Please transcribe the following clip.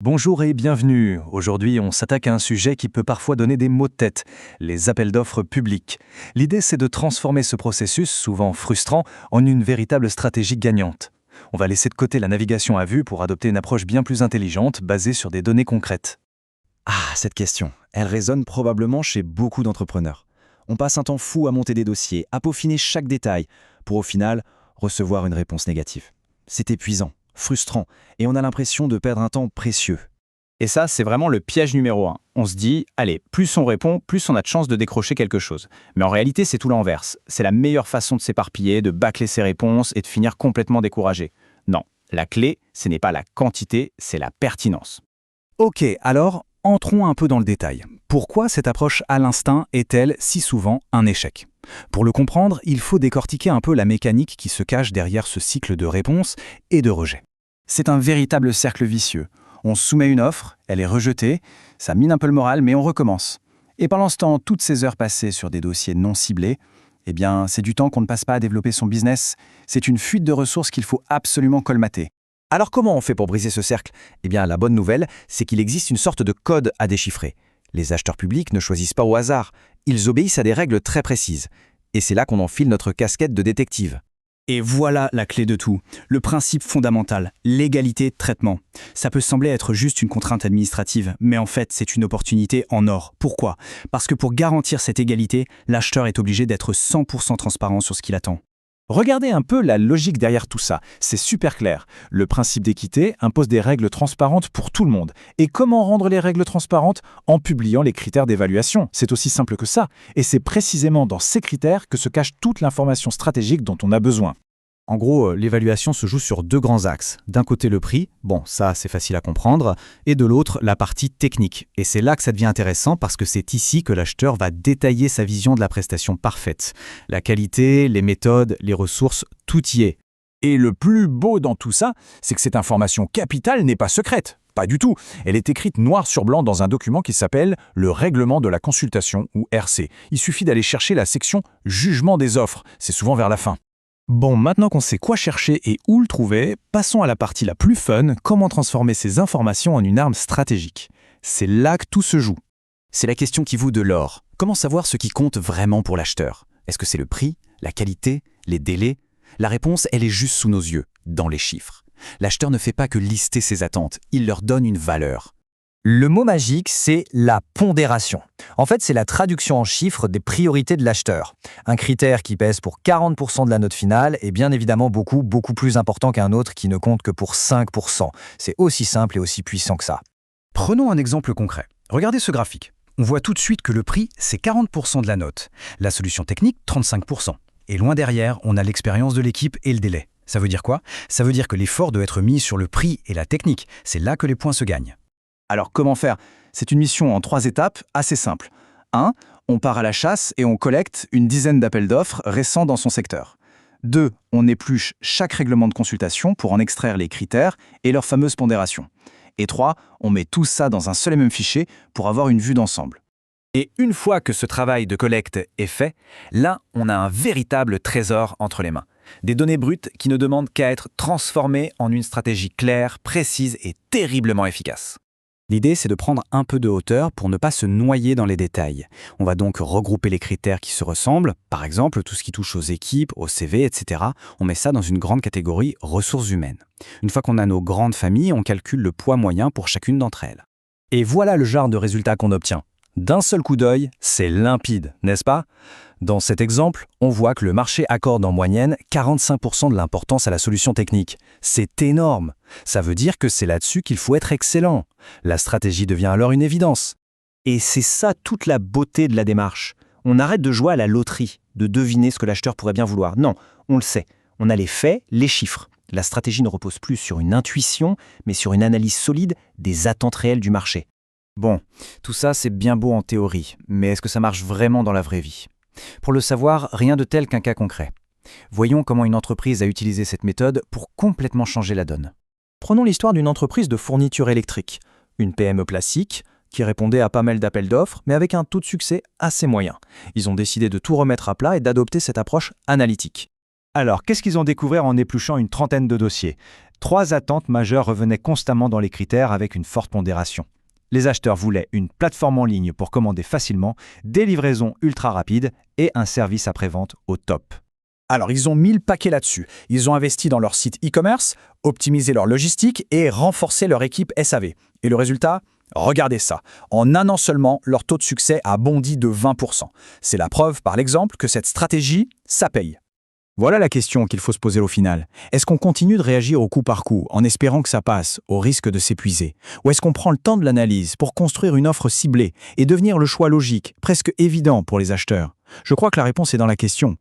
Bonjour et bienvenue. Aujourd'hui, on s'attaque à un sujet qui peut parfois donner des maux de tête, les appels d'offres publics. L'idée, c'est de transformer ce processus, souvent frustrant, en une véritable stratégie gagnante. On va laisser de côté la navigation à vue pour adopter une approche bien plus intelligente, basée sur des données concrètes. Ah, cette question, elle résonne probablement chez beaucoup d'entrepreneurs. On passe un temps fou à monter des dossiers, à peaufiner chaque détail, pour au final recevoir une réponse négative. C'est épuisant, frustrant, et on a l'impression de perdre un temps précieux. Et ça, c'est vraiment le piège numéro 1. On se dit, allez, plus on répond, plus on a de chances de décrocher quelque chose. Mais en réalité, c'est tout l'inverse. C'est la meilleure façon de s'éparpiller, de bâcler ses réponses et de finir complètement découragé. Non, la clé, ce n'est pas la quantité, c'est la pertinence. Ok, alors, entrons un peu dans le détail. Pourquoi cette approche à l'instinct est-elle si souvent un échec ? Pour le comprendre, il faut décortiquer un peu la mécanique qui se cache derrière ce cycle de réponse et de rejet. C'est un véritable cercle vicieux. On soumet une offre, elle est rejetée, ça mine un peu le moral, mais on recommence. Et pendant ce temps, toutes ces heures passées sur des dossiers non ciblés, eh bien, c'est du temps qu'on ne passe pas à développer son business. C'est une fuite de ressources qu'il faut absolument colmater. Alors comment on fait pour briser ce cercle ? Eh bien, la bonne nouvelle, c'est qu'il existe une sorte de code à déchiffrer. Les acheteurs publics ne choisissent pas au hasard, ils obéissent à des règles très précises. Et c'est là qu'on enfile notre casquette de détective. Et voilà la clé de tout, le principe fondamental, l'égalité de traitement. Ça peut sembler être juste une contrainte administrative, mais en fait c'est une opportunité en or. Pourquoi ? Parce que pour garantir cette égalité, l'acheteur est obligé d'être 100% transparent sur ce qu'il attend. Regardez un peu la logique derrière tout ça, c'est super clair. Le principe d'équité impose des règles transparentes pour tout le monde. Et comment rendre les règles transparentes ? En publiant les critères d'évaluation. C'est aussi simple que ça. Et c'est précisément dans ces critères que se cache toute l'information stratégique dont on a besoin. En gros, l'évaluation se joue sur deux grands axes. D'un côté, le prix, bon, ça c'est facile à comprendre, et de l'autre, la partie technique. Et c'est là que ça devient intéressant parce que c'est ici que l'acheteur va détailler sa vision de la prestation parfaite. La qualité, les méthodes, les ressources, tout y est. Et le plus beau dans tout ça, c'est que cette information capitale n'est pas secrète. Pas du tout. Elle est écrite noir sur blanc dans un document qui s'appelle le Règlement de la consultation, ou RC. Il suffit d'aller chercher la section Jugement des offres. C'est souvent vers la fin. Bon, maintenant qu'on sait quoi chercher et où le trouver, passons à la partie la plus fun, comment transformer ces informations en une arme stratégique. C'est là que tout se joue. C'est la question qui vaut de l'or. Comment savoir ce qui compte vraiment pour l'acheteur ? Est-ce que c'est le prix, la qualité, les délais ? La réponse, elle est juste sous nos yeux, dans les chiffres. L'acheteur ne fait pas que lister ses attentes, il leur donne une valeur. Le mot magique, c'est la pondération. En fait, c'est la traduction en chiffres des priorités de l'acheteur. Un critère qui pèse pour 40% de la note finale est bien évidemment beaucoup plus important qu'un autre qui ne compte que pour 5%. C'est aussi simple et aussi puissant que ça. Prenons un exemple concret. Regardez ce graphique. On voit tout de suite que le prix, c'est 40% de la note. La solution technique, 35%. Et loin derrière, on a l'expérience de l'équipe et le délai. Ça veut dire quoi ? Ça veut dire que l'effort doit être mis sur le prix et la technique. C'est là que les points se gagnent. Alors comment faire ? C'est une mission en 3 étapes assez simple. 1. On part à la chasse et on collecte une dizaine d'appels d'offres récents dans son secteur. 2. On épluche chaque règlement de consultation pour en extraire les critères et leur fameuse pondération. Et 3. On met tout ça dans un seul et même fichier pour avoir une vue d'ensemble. Et une fois que ce travail de collecte est fait, là, on a un véritable trésor entre les mains. Des données brutes qui ne demandent qu'à être transformées en une stratégie claire, précise et terriblement efficace. L'idée, c'est de prendre un peu de hauteur pour ne pas se noyer dans les détails. On va donc regrouper les critères qui se ressemblent, par exemple tout ce qui touche aux équipes, aux CV, etc. On met ça dans une grande catégorie ressources humaines. Une fois qu'on a nos grandes familles, on calcule le poids moyen pour chacune d'entre elles. Et voilà le genre de résultat qu'on obtient. D'un seul coup d'œil, c'est limpide, n'est-ce pas ? Dans cet exemple, on voit que le marché accorde en moyenne 45% de l'importance à la solution technique. C'est énorme. Ça veut dire que c'est là-dessus qu'il faut être excellent. La stratégie devient alors une évidence. Et c'est ça toute la beauté de la démarche. On arrête de jouer à la loterie, de deviner ce que l'acheteur pourrait bien vouloir. Non, on le sait. On a les faits, les chiffres. La stratégie ne repose plus sur une intuition, mais sur une analyse solide des attentes réelles du marché. Bon, tout ça c'est bien beau en théorie, mais est-ce que ça marche vraiment dans la vraie vie ? Pour le savoir, rien de tel qu'un cas concret. Voyons comment une entreprise a utilisé cette méthode pour complètement changer la donne. Prenons l'histoire d'une entreprise de fourniture électrique, une PME classique qui répondait à pas mal d'appels d'offres, mais avec un taux de succès assez moyen. Ils ont décidé de tout remettre à plat et d'adopter cette approche analytique. Alors, qu'est-ce qu'ils ont découvert en épluchant une trentaine de dossiers ? 3 attentes majeures revenaient constamment dans les critères avec une forte pondération. Les acheteurs voulaient une plateforme en ligne pour commander facilement, des livraisons ultra rapides et un service après-vente au top. Alors, ils ont mis le paquet là-dessus. Ils ont investi dans leur site e-commerce, optimisé leur logistique et renforcé leur équipe SAV. Et le résultat ? Regardez ça. En un an seulement, leur taux de succès a bondi de 20%. C'est la preuve, par l'exemple, que cette stratégie, ça paye. Voilà la question qu'il faut se poser au final. Est-ce qu'on continue de réagir au coup par coup, en espérant que ça passe, au risque de s'épuiser? Ou est-ce qu'on prend le temps de l'analyse pour construire une offre ciblée et devenir le choix logique, presque évident pour les acheteurs? Je crois que la réponse est dans la question.